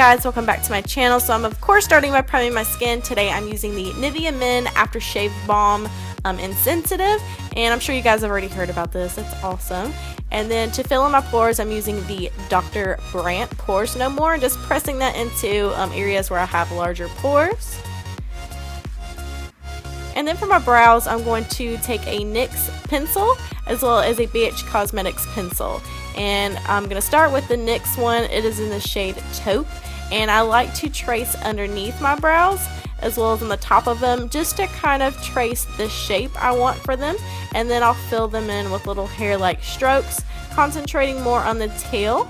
guys, welcome back to my channel. So I'm of course starting by priming my skin. Today I'm using the Nivea Men Aftershave Balm in Sensitive, and I'm sure you guys have already heard about this. It's awesome. And then to fill in my pores, I'm using the Dr. Brandt Pores No More, just pressing that into areas where I have larger pores. And then for my brows, I'm going to take a NYX pencil as well as a BH Cosmetics pencil. And I'm going to start with the NYX one. It is in the shade Taupe. And I like to trace underneath my brows as well as on the top of them, just to kind of trace the shape I want for them. And then I'll fill them in with little hair-like strokes, concentrating more on the tail.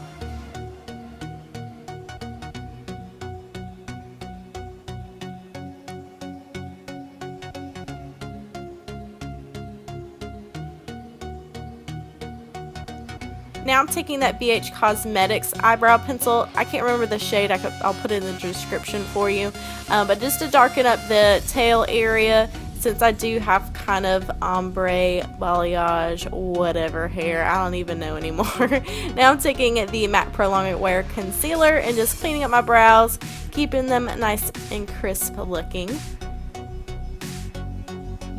Now I'm taking that BH Cosmetics eyebrow pencil. I can't remember the shade. I'll put it in the description for you. But just to darken up the tail area, since I do have kind of ombre, balayage, whatever hair. I don't even know anymore. Now I'm taking the MAC Pro Long Wear Concealer and just cleaning up my brows, keeping them nice and crisp looking.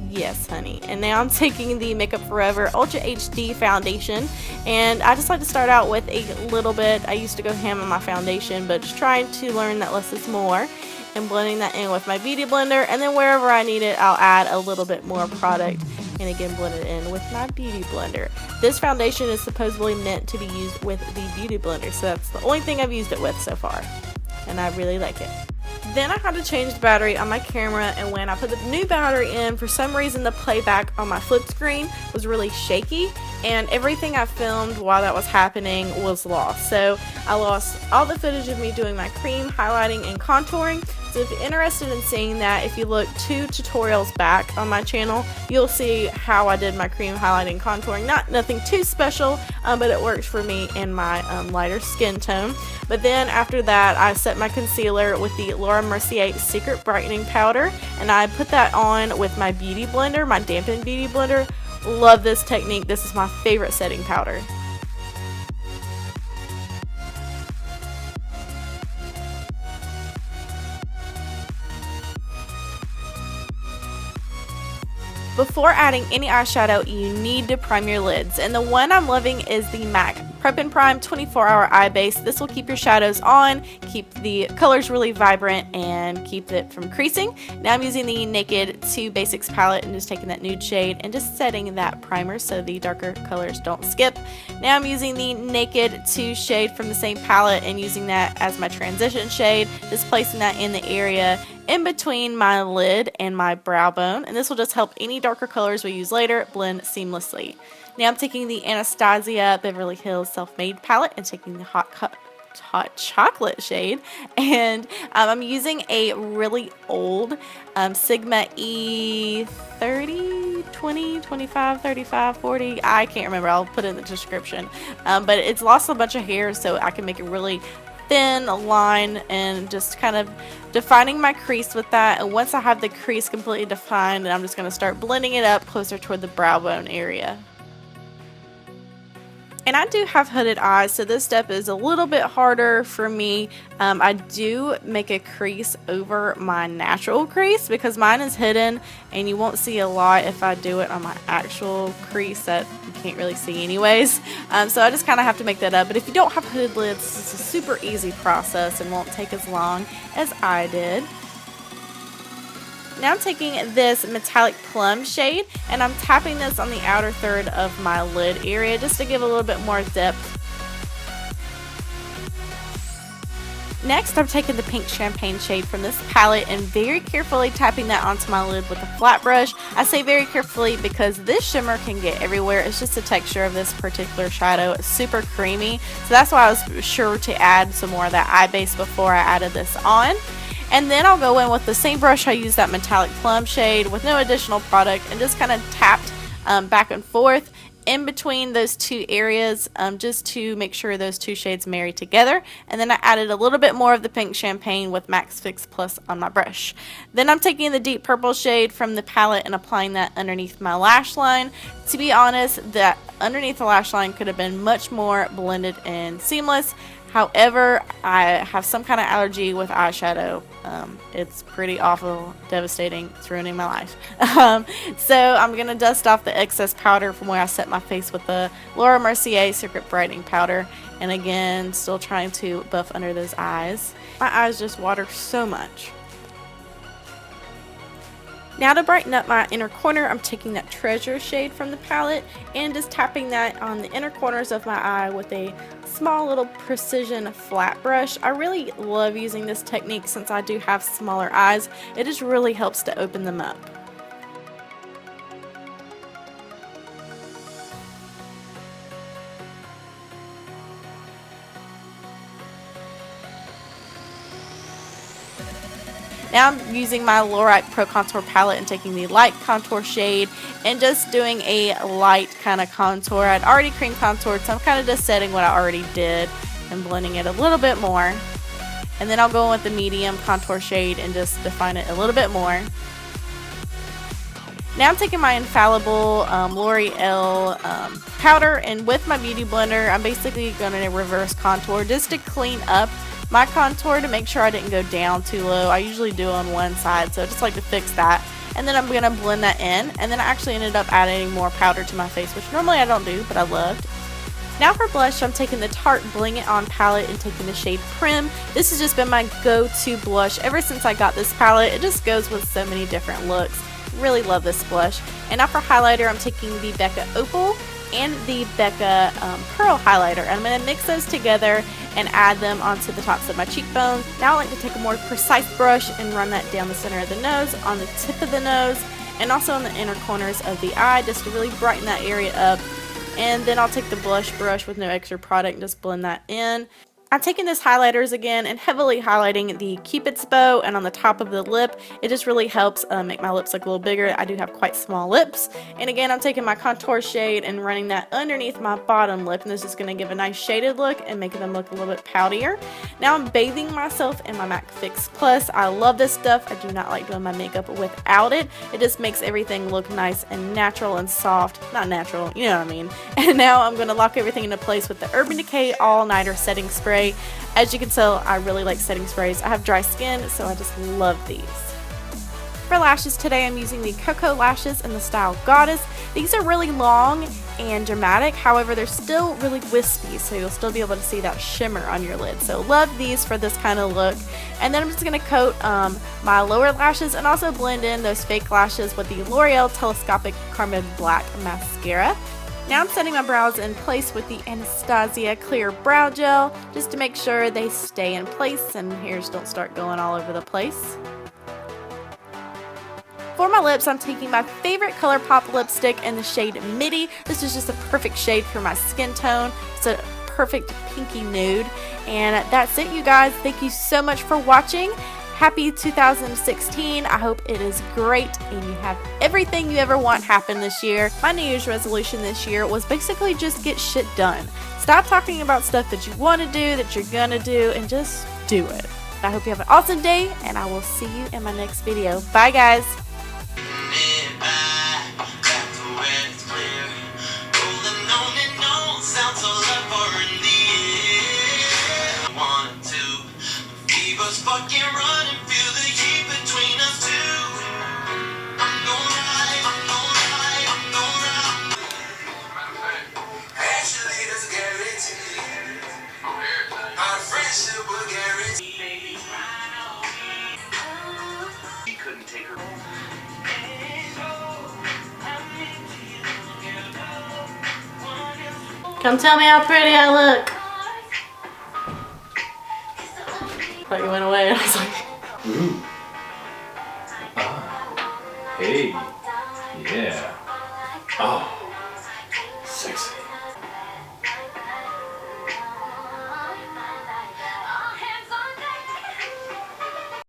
Yes, honey. And now I'm taking the Makeup Forever Ultra HD foundation, and I just like to start out with a little bit. I used to go ham on my foundation, but just trying to learn that less is more, and blending that in with my beauty blender, and then wherever I need it, I'll add a little bit more product and again blend it in with my beauty blender. This foundation is supposedly meant to be used with the beauty blender, so that's the only thing I've used it with so far, and I really like it. Then I had to change the battery on my camera, and when I put the new battery in, for some reason the playback on my flip screen was really shaky, and everything I filmed while that was happening was lost. So I lost all the footage of me doing my cream, highlighting, and contouring. So if you're interested in seeing that, if you look 2 tutorials back on my channel, you'll see how I did my cream, highlighting, contouring. Nothing too special, but it works for me in my lighter skin tone. But then after that, I set my concealer with the Laura Mercier Secret Brightening Powder, and I put that on with my beauty blender, my dampened beauty blender. Love this technique. This is my favorite setting powder. Before adding any eyeshadow, you need to prime your lids, and the one I'm loving is the MAC Prep and Prime 24-Hour Eye Base. This will keep your shadows on, keep the colors really vibrant, and keep it from creasing. Now I'm using the Naked 2 Basics palette and just taking that nude shade and just setting that primer so the darker colors don't skip. Now I'm using the Naked 2 shade from the same palette and using that as my transition shade, just placing that in the area in between my lid and my brow bone, and this will just help any darker colors we use later blend seamlessly. Now I'm taking the Anastasia Beverly Hills Self-Made palette and taking the hot chocolate shade, and I'm using a really old Sigma E30, 20, 25, 35, 40, I can't remember, I'll put it in the description, but it's lost a bunch of hair, so I can make a really thin line and just kind of defining my crease with that. And once I have the crease completely defined, I'm just going to start blending it up closer toward the brow bone area. And I do have hooded eyes, so this step is a little bit harder for me. I do make a crease over my natural crease because mine is hidden, and you won't see a lot if I do it on my actual crease that you can't really see anyways. So I just kind of have to make that up. But if you don't have hooded lids, it's a super easy process and won't take as long as I did. Now I'm taking this metallic plum shade and I'm tapping this on the outer third of my lid area just to give a little bit more depth. Next, I'm taking the pink champagne shade from this palette and very carefully tapping that onto my lid with a flat brush. I say very carefully because this shimmer can get everywhere. It's just the texture of this particular shadow. It's super creamy, so that's why I was sure to add some more of that eye base before I added this on. And then I'll go in with the same brush I used, that metallic plum shade, with no additional product, and just kind of tapped back and forth in between those two areas, just to make sure those two shades marry together. And then I added a little bit more of the pink champagne with Max Fix Plus on my brush. Then I'm taking the deep purple shade from the palette and applying that underneath my lash line. To be honest, that underneath the lash line could have been much more blended and seamless. However, I have some kind of allergy with eyeshadow. It's pretty awful, devastating. It's ruining my life. So I'm going to dust off the excess powder from where I set my face with the Laura Mercier Secret Brightening Powder. And again, still trying to buff under those eyes. My eyes just water so much. Now to brighten up my inner corner, I'm taking that Treasure shade from the palette and just tapping that on the inner corners of my eye with a small little precision flat brush. I really love using this technique since I do have smaller eyes. It just really helps to open them up. Now I'm using my Laura Pro Contour palette and taking the light contour shade and just doing a light kind of contour. I'd already cream contoured, so I'm kind of just setting what I already did and blending it a little bit more. And then I'll go in with the medium contour shade and just define it a little bit more. Now I'm taking my infallible L'Oreal powder, and with my beauty blender, I'm basically going to reverse contour just to clean up my contour to make sure I didn't go down too low. I usually do on one side, so I just like to fix that. And then I'm going to blend that in, and then I actually ended up adding more powder to my face, which normally I don't do, but I loved. Now for blush, I'm taking the Tarte Bling It On palette and taking the shade Prim. This has just been my go-to blush ever since I got this palette. It just goes with so many different looks. Really love this blush. And now for highlighter, I'm taking the Becca Opal and the Becca Pearl highlighter. And I'm going to mix those together and add them onto the tops of my cheekbones. Now I like to take a more precise brush and run that down the center of the nose, on the tip of the nose, and also on the inner corners of the eye, just to really brighten that area up. And then I'll take the blush brush with no extra product and just blend that in. I'm taking this highlighters again and heavily highlighting the Cupid's bow and on the top of the lip. It just really helps make my lips look a little bigger. I do have quite small lips. And again, I'm taking my contour shade and running that underneath my bottom lip. And this is going to give a nice shaded look and making them look a little bit poutier. Now I'm bathing myself in my MAC Fix Plus. I love this stuff. I do not like doing my makeup without it. It just makes everything look nice and natural and soft. Not natural, you know what I mean. And now I'm going to lock everything into place with the Urban Decay All Nighter Setting Spray. As you can tell, I really like setting sprays. I have dry skin, so I just love these. For lashes today, I'm using the Cocoa Lashes in the style Goddess. These are really long and dramatic, however, they're still really wispy, so you'll still be able to see that shimmer on your lid. So love these for this kind of look. And then I'm just going to coat my lower lashes and also blend in those fake lashes with the L'Oreal Telescopic Carmine Black Mascara. Now I'm setting my brows in place with the Anastasia Clear Brow Gel just to make sure they stay in place and hairs don't start going all over the place. For my lips, I'm taking my favorite ColourPop lipstick in the shade Midi. This is just a perfect shade for my skin tone. It's a perfect pinky nude. And that's it, you guys. Thank you so much for watching. Happy 2016. I hope it is great and you have everything you ever want happen this year. My New Year's resolution this year was basically just get shit done. Stop talking about stuff that you want to do, that you're gonna do, and just do it. I hope you have an awesome day, and I will see you in my next video. Bye, guys. Fucking run and feel the heat between us two. I'm gonna ride, I'm gonna ride, I'm gonna ride. Actually, that's a guarantee. Our friendship will guarantee. He couldn't take her. Come tell me how pretty I look. Thought you went away. I was like, ooh. Ah. Hey. Yeah. Oh. Sexy.